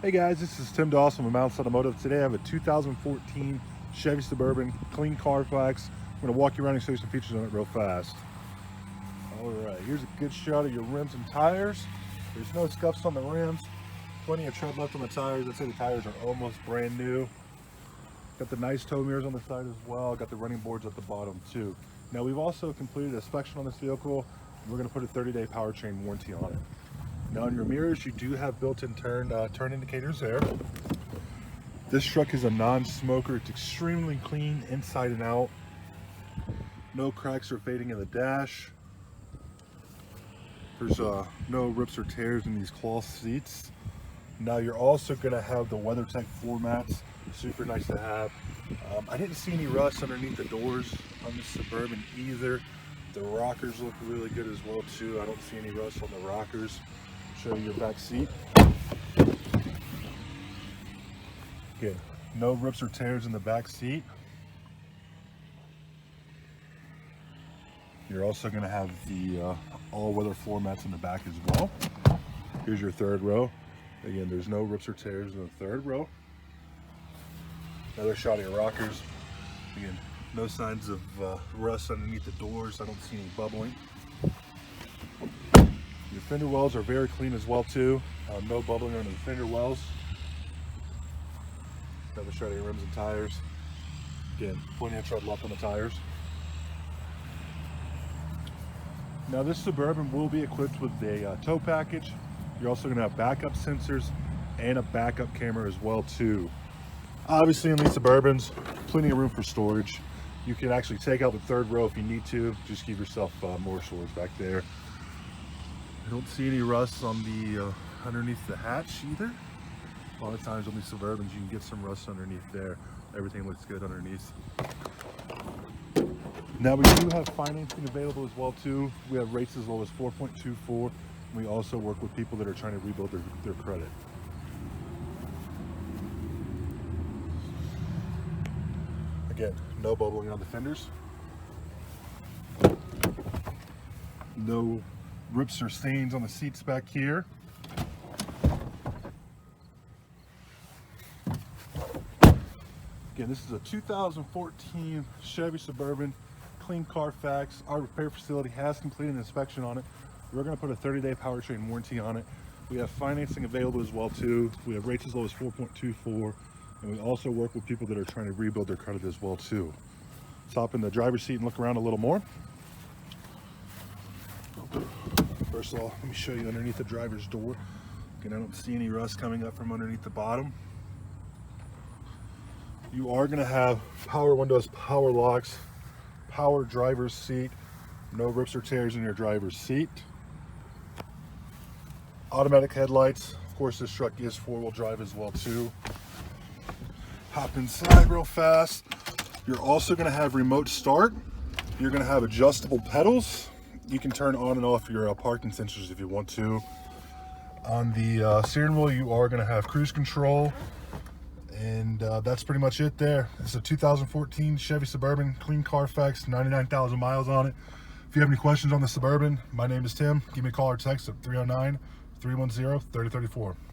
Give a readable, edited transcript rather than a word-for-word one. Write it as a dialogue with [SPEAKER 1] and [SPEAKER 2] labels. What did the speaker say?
[SPEAKER 1] Hey guys, this is Tim Dawson with Automotive. Today I have a 2014 Chevy Suburban, clean CARFAX. I'm going to walk you around and show you some features on it real fast. Alright, here's a good shot of your rims and tires. There's no scuffs on the rims, plenty of tread left on the tires. I'd say the tires are almost brand new. Got the nice tow mirrors on the side as well. Got the running boards at the bottom too. Now we've also completed a inspection on this vehicle. We're going to put a 30-day powertrain warranty on it. Now in your mirrors, you do have built-in turn indicators there. This truck is a non-smoker. It's extremely clean inside and out. No cracks or fading in the dash. There's no rips or tears in these cloth seats. Now you're also going to have the WeatherTech floor mats. Super nice to have. I didn't see any rust underneath the doors on this Suburban either. The rockers look really good as well too. I don't see any rust on the rockers. Show you your back seat. Good. No rips or tears in the back seat. You're also going to have the all-weather floor mats in the back as well. Here's your third row. Again, there's no rips or tears in the third row. Another shot of your rockers. Again, no signs of rust underneath the doors. I don't see any bubbling. Your fender wells are very clean as well too. No bubbling under the fender wells. Another shot of your rims and tires. Again, plenty of tread left on the tires. Now this Suburban will be equipped with a tow package. You're also going to have backup sensors and a backup camera as well too. Obviously in these Suburbans, plenty of room for storage. You can actually take out the third row if you need to. Just give yourself more storage back there. I don't see any rust on the underneath the hatch either. A lot of times on these Suburbans you can get some rust underneath there. Everything looks good underneath. Now we do have financing available as well too. We have rates as low as 4.24. We also work with people that are trying to rebuild their credit. Again, no bubbling on the fenders. No rips or stains on the seats back here. Again, this is a 2014 Chevy Suburban, clean CARFAX. Our repair facility has completed an inspection on it. We're going to put a 30-day powertrain warranty on it. We have financing available as well too. We have rates as low as 4.24, and we also work with people that are trying to rebuild their credit as well too. Let's hop in the driver's seat and look around a little more. First of all, let me show you underneath the driver's door. Again, I don't see any rust coming up from underneath the bottom. You are going to have power windows, power locks, power driver's seat, no rips or tears in your driver's seat. Automatic headlights. Of course, this truck is four-wheel drive as well too. Hop inside real fast. You're also going to have remote start. You're going to have adjustable pedals. You can turn on and off your parking sensors if you want to. On the steering wheel, you are going to have cruise control. And that's pretty much it there. It's a 2014 Chevy Suburban, clean CARFAX, 99,000 miles on it. If you have any questions on the Suburban, my name is Tim. Give me a call or text at 309-310-3034.